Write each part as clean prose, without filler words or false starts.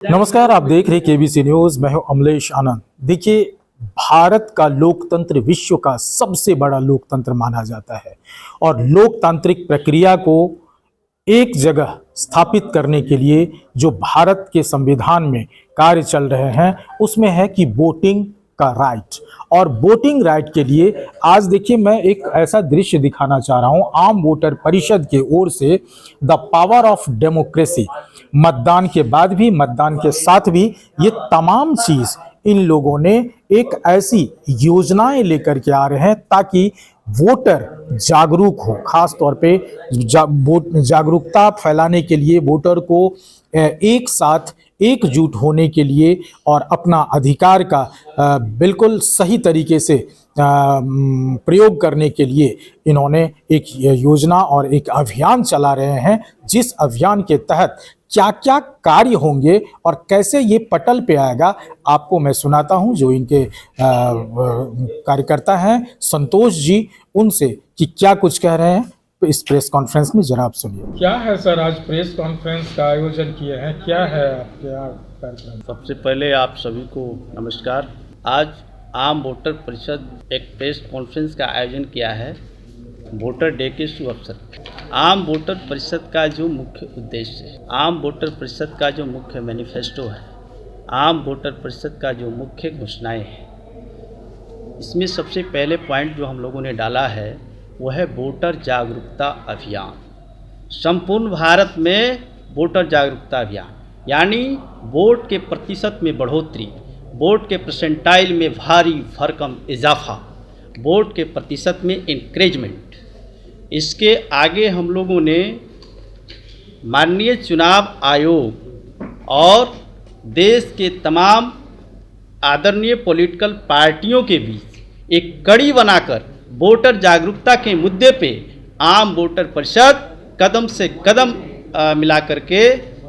नमस्कार, आप देख रहे केबीसी न्यूज। मैं हूं अमलेश आनंद। देखिए, भारत का लोकतंत्र विश्व का सबसे बड़ा लोकतंत्र माना जाता है और लोकतांत्रिक प्रक्रिया को एक जगह स्थापित करने के लिए जो भारत के संविधान में कार्य चल रहे हैं उसमें है कि वोटिंग का राइट। और वोटिंग राइट के लिए आज देखिए, मैं एक ऐसा दृश्य दिखाना चाह रहा हूं। आम वोटर परिषद के ओर से द पावर ऑफ डेमोक्रेसी, मतदान के बाद भी, मतदान के साथ भी, ये तमाम चीज इन लोगों ने एक ऐसी योजनाएं लेकर के आ रहे हैं ताकि वोटर जागरूक हो। खास तौर पे जागरूकता फैलाने के लिए, वोटर को एक साथ एकजुट होने के लिए और अपना अधिकार का बिल्कुल सही तरीके से प्रयोग करने के लिए इन्होंने एक योजना और एक अभियान चला रहे हैं, जिस अभियान के तहत क्या क्या कार्य होंगे और कैसे ये पटल पे आएगा, आपको मैं सुनाता हूं। जो इनके कार्यकर्ता हैं संतोष जी, उनसे कि क्या कुछ कह रहे हैं इस प्रेस कॉन्फ्रेंस में, जरा आप सुनिए। क्या है सर, आज प्रेस कॉन्फ्रेंस का आयोजन किए हैं, क्या है आपके कार्यक्रम? सबसे पहले आप सभी को नमस्कार। आज आम वोटर परिषद एक प्रेस कॉन्फ्रेंस का आयोजन किया है वोटर डे के शुभ अवसर पर। आम वोटर परिषद का जो मुख्य उद्देश्य है, आम वोटर परिषद का जो मुख्य मैनिफेस्टो है, आम वोटर परिषद का जो मुख्य घोषणाएं हैं, इसमें सबसे पहले पॉइंट जो हम लोगों ने डाला है वो है वोटर जागरूकता अभियान। संपूर्ण भारत में वोटर जागरूकता अभियान, यानी वोट के प्रतिशत में बढ़ोतरी, वोट के परसेंटाइल में भारी भरकम इजाफा, वोट के प्रतिशत में इंक्रीजमेंट। इसके आगे हम लोगों ने माननीय चुनाव आयोग और देश के तमाम आदरणीय पॉलिटिकल पार्टियों के बीच एक कड़ी बनाकर वोटर जागरूकता के मुद्दे पे आम वोटर परिषद कदम से कदम मिला करके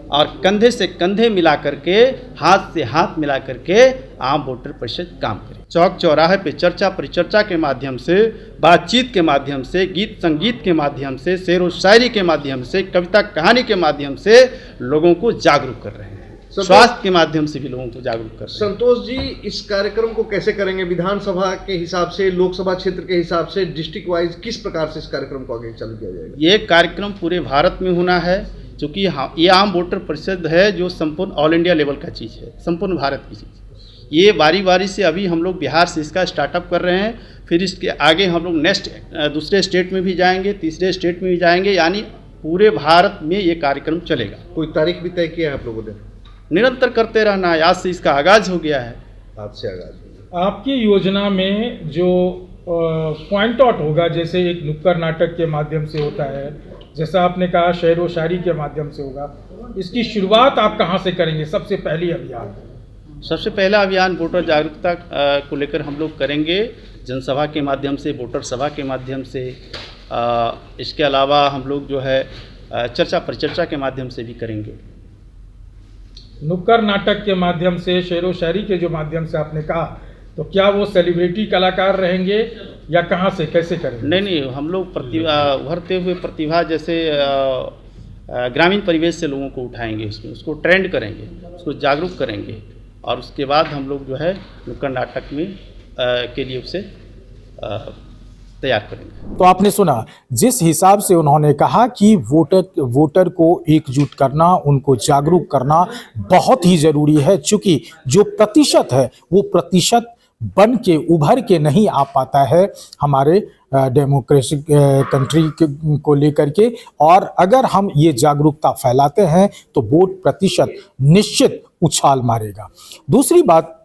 और कंधे से कंधे मिला करके, हाथ से हाथ मिला करके आम वोटर परिषद काम करे। चौक चौराहे पे चर्चा परिचर्चा के माध्यम से, बातचीत के माध्यम से, गीत संगीत के माध्यम से, शेर व शायरी के माध्यम से, कविता कहानी के माध्यम से लोगों को जागरूक कर रहे हैं। स्वास्थ्य के माध्यम से भी लोगों को जागरूक कर रहे हैं। संतोष जी, इस कार्यक्रम को कैसे करेंगे? विधानसभा के हिसाब से, लोकसभा क्षेत्र के हिसाब से, डिस्ट्रिक्ट वाइज किस प्रकार से इस कार्यक्रम को आगे चालू किया जाएगा? ये कार्यक्रम पूरे भारत में होना है, क्योंकि ये आम वोटर परिषद है जो संपूर्ण ऑल इंडिया लेवल का चीज़ है, संपूर्ण भारत की चीज़। ये बारी बारी से अभी हम लोग बिहार से इसका स्टार्टअप कर रहे हैं, फिर इसके आगे हम लोग नेक्स्ट दूसरे स्टेट में भी जाएंगे, तीसरे स्टेट में भी जाएंगे, यानी पूरे भारत में ये कार्यक्रम चलेगा। कोई तारीख भी तय किया है आप लोगों ने? निरंतर करते रहना है, आज से इसका आगाज हो गया है। आज से आगाज। आपकी योजना में जो पॉइंट आउट होगा, जैसे एक नुक्कड़ नाटक के माध्यम से होता है, जैसा आपने कहा शेर व शायरी के माध्यम से होगा, इसकी शुरुआत आप कहाँ से करेंगे? सबसे पहली अभियान, सबसे पहला अभियान वोटर जागरूकता को लेकर हम लोग करेंगे जनसभा के माध्यम से, वोटर सभा के माध्यम से। इसके अलावा हम लोग जो है चर्चा परिचर्चा के माध्यम से भी करेंगे। नुक्कड़ नाटक के माध्यम से, शेर व शायरी के जो माध्यम से आपने कहा, तो क्या वो सेलिब्रिटी कलाकार रहेंगे या कहाँ से, कैसे करेंगे? नहीं, हम लोग उभरते हुए प्रतिभा, जैसे ग्रामीण परिवेश से लोगों को उठाएंगे, उसमें उसको ट्रेंड करेंगे, उसको जागरूक करेंगे और उसके बाद हम लोग जो है नुक्कड़ नाटक में के लिए उसे तैयार करेंगे। तो आपने सुना जिस हिसाब से उन्होंने कहा कि वोटर को एकजुट करना, उनको जागरूक करना बहुत ही जरूरी है, क्योंकि जो प्रतिशत है वो प्रतिशत बन के उभर के नहीं आ पाता है हमारे डेमोक्रेटिक कंट्री को लेकर के। और अगर हम ये जागरूकता फैलाते हैं तो वोट प्रतिशत निश्चित उछाल मारेगा। दूसरी बात,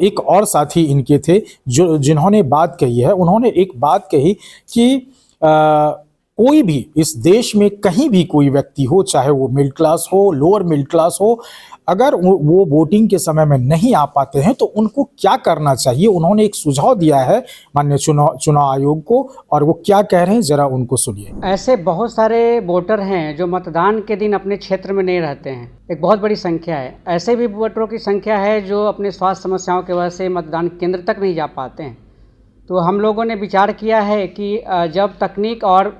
एक और साथी इनके थे जिन्होंने बात कही है, उन्होंने एक बात कही कि कोई भी इस देश में कहीं भी कोई व्यक्ति हो, चाहे वो मिडिल क्लास हो, लोअर मिडिल क्लास हो, अगर वो वोटिंग के समय में नहीं आ पाते हैं तो उनको क्या करना चाहिए। उन्होंने एक सुझाव दिया है माननीय चुनाव आयोग को, और वो क्या कह रहे हैं जरा उनको सुनिए। ऐसे बहुत सारे वोटर हैं जो मतदान के दिन अपने क्षेत्र में नहीं रहते हैं, एक बहुत बड़ी संख्या है। ऐसे भी वोटरों की संख्या है जो अपने स्वास्थ्य समस्याओं की वजह से मतदान केंद्र तक नहीं जा पाते हैं। तो हम लोगों ने विचार किया है कि जब तकनीक और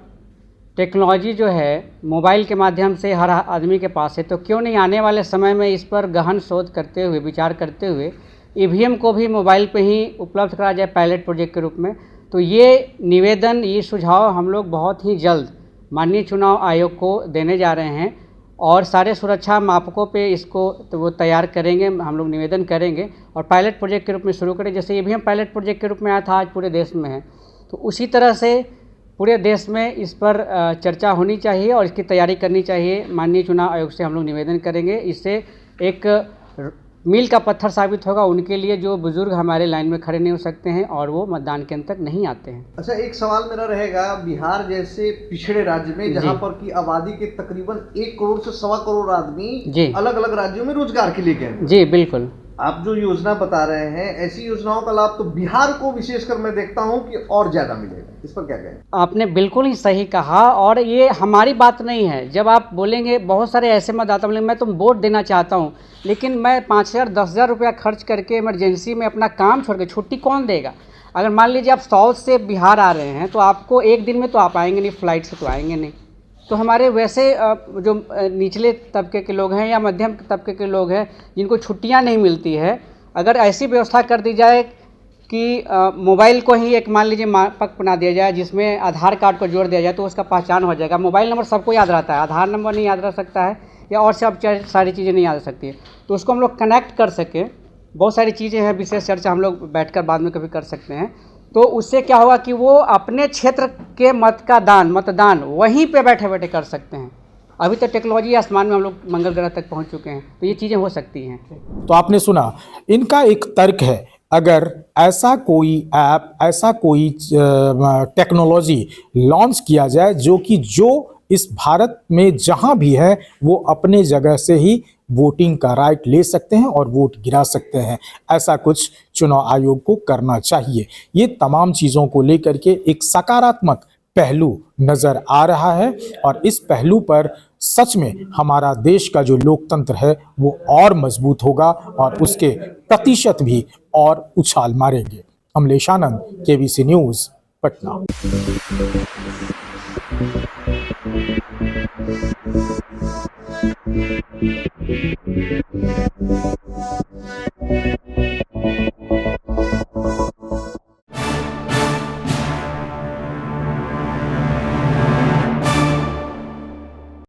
टेक्नोलॉजी जो है मोबाइल के माध्यम से हर आदमी के पास है, तो क्यों नहीं आने वाले समय में इस पर गहन शोध करते हुए, विचार करते हुए ईवीएम को भी मोबाइल पे ही उपलब्ध करा जाए पायलट प्रोजेक्ट के रूप में। तो ये निवेदन, ये सुझाव हम लोग बहुत ही जल्द माननीय चुनाव आयोग को देने जा रहे हैं और सारे सुरक्षा मापकों पे इसको तो वो तैयार करेंगे, हम लोग निवेदन करेंगे और पायलट प्रोजेक्ट के रूप में शुरू करें। जैसे ईवीएम पायलट प्रोजेक्ट के रूप में आया था, आज पूरे देश में है, तो उसी तरह से पूरे देश में इस पर चर्चा होनी चाहिए और इसकी तैयारी करनी चाहिए। माननीय चुनाव आयोग से हम लोग निवेदन करेंगे। इससे एक मील का पत्थर साबित होगा उनके लिए जो बुजुर्ग हमारे लाइन में खड़े नहीं हो सकते हैं और वो मतदान केंद्र तक नहीं आते हैं। अच्छा, एक सवाल मेरा रहेगा, बिहार जैसे पिछड़े राज्य में जहाँ पर की आबादी के तकरीबन 1 करोड़ से 1.25 करोड़ आदमी अलग अलग राज्यों में रोजगार के लिए गए। जी बिल्कुल, आप जो योजना बता रहे हैं, ऐसी योजनाओं का लाभ तो बिहार को विशेषकर मैं देखता हूं कि और ज्यादा मिलेगा। इस पर क्या कहें? आपने बिल्कुल ही सही कहा और ये हमारी बात नहीं है। जब आप बोलेंगे, बहुत सारे ऐसे मतदाता बोलेंगे मैं तो वोट देना चाहता हूं, लेकिन मैं 5,000 10,000 रुपया खर्च करके इमरजेंसी में अपना काम छोड़ के छुट्टी कौन देगा? अगर मान लीजिए आप साउथ से बिहार आ रहे हैं तो आपको एक दिन में तो आप आएंगे नहीं, फ्लाइट से तो आएंगे नहीं। तो हमारे वैसे जो निचले तबके के लोग हैं या मध्यम तबके के लोग हैं जिनको छुट्टियां नहीं मिलती है, अगर ऐसी व्यवस्था कर दी जाए कि मोबाइल को ही एक मान लीजिए मापक बना दिया जाए जिसमें आधार कार्ड को जोड़ दिया जाए तो उसका पहचान हो जाएगा। मोबाइल नंबर सबको याद रहता है, आधार नंबर नहीं याद रह सकता है या और सब सारी चीज़ें नहीं याद रह सकती है। तो उसको हम लोग कनेक्ट कर सकें, बहुत सारी चीज़ें हैं, विशेष चर्चा हम लोग बैठकर बाद में कभी कर सकते हैं। तो उससे क्या होगा कि वो अपने क्षेत्र के मतदान वहीं पे बैठे बैठे कर सकते हैं। अभी तो टेक्नोलॉजी आसमान में हम लोग मंगल ग्रह तक पहुंच चुके हैं, तो ये चीज़ें हो सकती हैं। तो आपने सुना, इनका एक तर्क है, अगर ऐसा कोई ऐप, ऐसा कोई टेक्नोलॉजी लॉन्च किया जाए जो इस भारत में जहां भी है वो अपने जगह से ही वोटिंग का राइट ले सकते हैं और वोट गिरा सकते हैं, ऐसा कुछ चुनाव आयोग को करना चाहिए। ये तमाम चीज़ों को लेकर के एक सकारात्मक पहलू नज़र आ रहा है और इस पहलू पर सच में हमारा देश का जो लोकतंत्र है वो और मजबूत होगा और उसके प्रतिशत भी और उछाल मारेंगे। अमलेश आनंद, केबीसी न्यूज़, पटना।